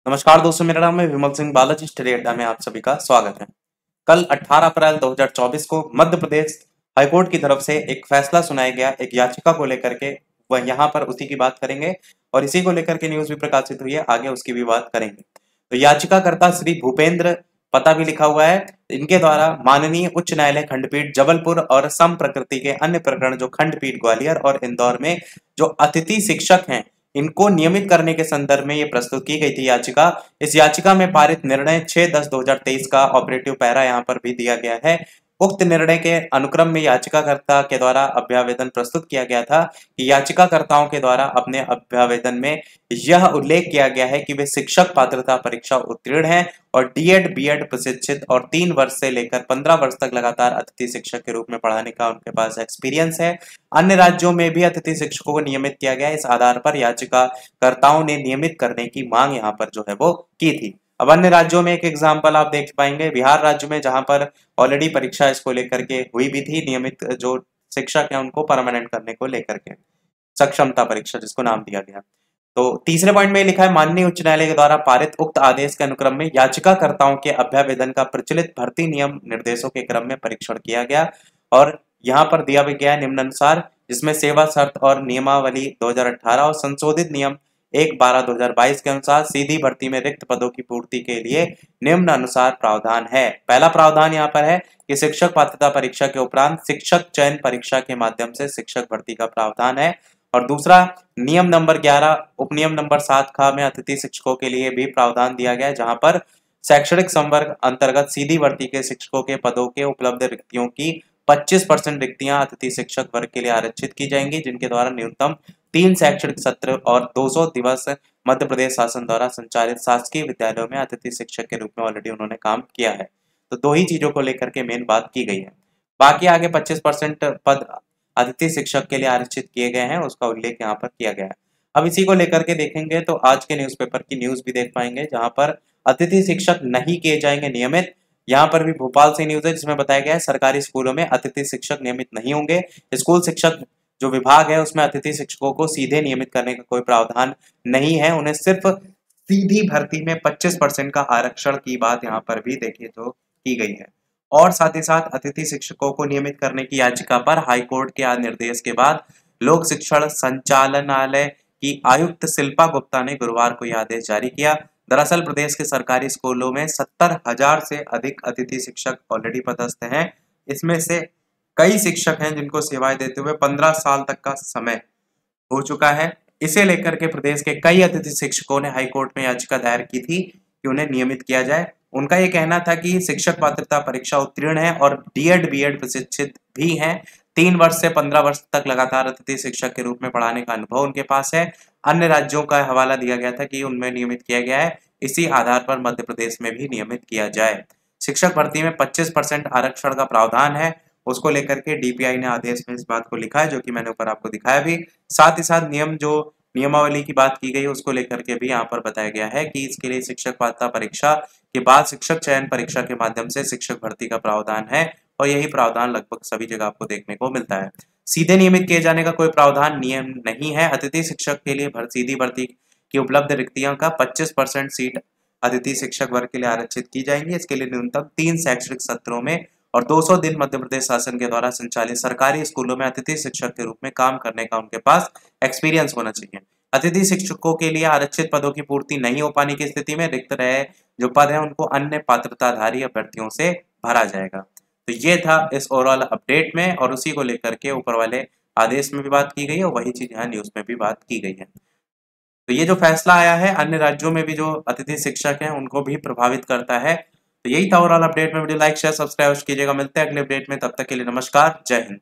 नमस्कार दोस्तों, मेरा नाम है विमल सिंह। बालाजी स्टडी अड्डा में आप सभी का स्वागत है। कल 18 अप्रैल 2024 को मध्य प्रदेश हाईकोर्ट की तरफ से एक फैसला सुनाया गया एक याचिका को लेकर के। वह यहाँ पर उसी की बात करेंगे और इसी को लेकर के न्यूज भी प्रकाशित हुई है, आगे उसकी भी बात करेंगे। तो याचिकाकर्ता श्री भूपेंद्र, पता भी लिखा हुआ है, इनके द्वारा माननीय उच्च न्यायालय खंडपीठ जबलपुर और सम प्रकृति के अन्य प्रकरण जो खंडपीठ ग्वालियर और इंदौर में जो अतिथि शिक्षक हैं इनको नियमित करने के संदर्भ में ये प्रस्तुत की गई थी याचिका। इस याचिका में पारित निर्णय 6/10/2023 का ऑपरेटिव पैरा यहाँ पर भी दिया गया है। उक्त निर्णय के अनुक्रम में याचिकाकर्ता के द्वारा अभ्यावेदन प्रस्तुत किया गया था कि याचिकाकर्ताओं के द्वारा अपने अभ्यावेदन में यह उल्लेख किया गया है कि वे शिक्षक पात्रता परीक्षा उत्तीर्ण हैं और डीएड बीएड प्रशिक्षित और 3 वर्ष से लेकर 15 वर्ष तक लगातार अतिथि शिक्षक के रूप में पढ़ाने का उनके पास एक्सपीरियंस है। अन्य राज्यों में भी अतिथि शिक्षकों को नियमित किया गया। इस आधार पर याचिकाकर्ताओं ने नियमित करने की मांग यहाँ पर जो है वो की थी। अब अन्य राज्यों में एक एग्जाम्पल आप देख पाएंगे, बिहार राज्य में, जहां पर ऑलरेडी परीक्षा इसको लेकर के हुई भी थी, नियमित जो शिक्षक हैं उनको परमानेंट करने को लेकर के सक्षमता परीक्षा जिसको नाम दिया गया। तो तीसरे पॉइंट में लिखा है, माननीय उच्च न्यायालय के द्वारा पारित उक्त आदेश के अनुक्रम में याचिकाकर्ताओं के अभ्यावेदन का प्रचलित भर्ती नियम निर्देशों के क्रम में परीक्षण किया गया और यहाँ पर दिया भी गया है निम्नानुसार, जिसमें सेवा शर्त और नियमावली 2018 और संशोधित नियम 1/12/2022 के अनुसार सीधी भर्ती में रिक्त पदों की पूर्ति के लिए निम्न अनुसार प्रावधान है। पहला प्रावधान यहाँ पर है कि शिक्षक पात्रता परीक्षा के उपरांत शिक्षक चयन परीक्षा के माध्यम से शिक्षक भर्ती का प्रावधान है। और दूसरा, नियम नंबर 11 उपनियम नंबर 7 ख में अतिथि शिक्षकों के लिए भी प्रावधान दिया गया है, जहां पर शैक्षणिक संवर्ग अंतर्गत सीधी भर्ती के शिक्षकों के पदों के उपलब्ध रिक्तियों की 25% रिक्तियां अतिथि शिक्षक वर्ग के लिए आरक्षित की जाएंगी, जिनके द्वारा न्यूनतम 3 शैक्षणिक सत्र और 200 दिवस मध्य प्रदेश शासन द्वारा संचालित शासकीय विद्यालयों में अतिथि शिक्षक के रूप में ऑलरेडी उन्होंने काम किया है। तो दो ही चीजों को लेकर के मेन बात की गई है। बाकी आगे 25% पद अतिथि शिक्षक के लिए आरक्षित किए गए हैं, उसका उल्लेख यहाँ पर किया गया है। अब इसी को लेकर के देखेंगे तो आज के न्यूज़पेपर की न्यूज भी देख पाएंगे, जहां पर अतिथि शिक्षक नहीं किए जाएंगे नियमित। यहाँ पर भी भोपाल से न्यूज है जिसमें बताया गया है सरकारी स्कूलों में अतिथि शिक्षक नियमित नहीं होंगे। स्कूल शिक्षक जो विभाग है उसमें अतिथि शिक्षकों को सीधे नियमित करने का कोई प्रावधान नहीं है, उन्हें सिर्फ सीधी भर्ती में 25% का आरक्षण की बात यहाँ पर भी देखिए तो की गई है। और साथ ही साथ अतिथि शिक्षकों को नियमित करने की याचिका पर हाईकोर्ट के निर्देश के बाद लोक शिक्षण संचालनालय की आयुक्त शिल्पा गुप्ता ने गुरुवार को यह आदेश जारी किया। दरअसल प्रदेश के सरकारी स्कूलों में 70,000 से अधिक अतिथि शिक्षक ऑलरेडी पदस्थ हैं। इसमें से कई शिक्षक हैं जिनको सेवाएं देते हुए 15 साल तक का समय हो चुका है। इसे लेकर के प्रदेश के कई अतिथि शिक्षकों ने हाईकोर्ट में याचिका दायर की थी कि उन्हें नियमित किया जाए। उनका ये कहना था कि शिक्षक पात्रता परीक्षा उत्तीर्ण है और डीएड बीएड प्रशिक्षित भी हैं। 3 वर्ष से 15 वर्ष तक लगातार अतिथि शिक्षक के रूप में पढ़ाने का अनुभव उनके पास है। अन्य राज्यों का हवाला दिया गया था कि उनमें नियमित किया गया है, इसी आधार पर मध्य प्रदेश में भी नियमित किया जाए। शिक्षक भर्ती में 25% आरक्षण का प्रावधान है, उसको लेकर के डीपीआई ने आदेश में इस बात को लिखा है, जो कि मैंने ऊपर आपको दिखाया भी। साथ ही साथ नियमावली की बात की गई उसको लेकर के भी यहाँ पर बताया गया है कि इसके लिए शिक्षक पात्रता परीक्षा के बाद शिक्षक चयन परीक्षा के माध्यम से शिक्षक भर्ती का प्रावधान है और यही प्रावधान लगभग सभी जगह आपको देखने को मिलता है। सीधे नियमित किए जाने का कोई प्रावधान नियम नहीं है। अतिथि शिक्षक के लिए सीधी भर्ती की उपलब्ध रिक्तियों का 25% सीट अतिथि शिक्षक वर्ग के लिए आरक्षित की जाएंगी। इसके लिए न्यूनतम 3 शैक्षणिक सत्रों में और 200 दिन मध्य प्रदेश शासन के द्वारा संचालित सरकारी स्कूलों में अतिथि शिक्षक के रूप में काम करने का उनके पास एक्सपीरियंस होना चाहिए। अतिथि शिक्षकों के लिए आरक्षित पदों की पूर्ति नहीं हो पाने की स्थिति में रिक्त रहे जो पद है उनको अन्य पात्रताधारी अभ्यर्थियों से भरा जाएगा। तो ये था इस ओवरऑल अपडेट में और उसी को लेकर के ऊपर वाले आदेश में भी बात की गई है और वही चीज यहाँ न्यूज में भी बात की गई है। तो ये जो फैसला आया है अन्य राज्यों में भी जो अतिथि शिक्षक हैं उनको भी प्रभावित करता है। तो यही था ओवरऑल अपडेट में। वीडियो लाइक शेयर सब्सक्राइब कीजिएगा। मिलते हैं अगले अपडेट में, तब तक के लिए नमस्कार, जय हिंद।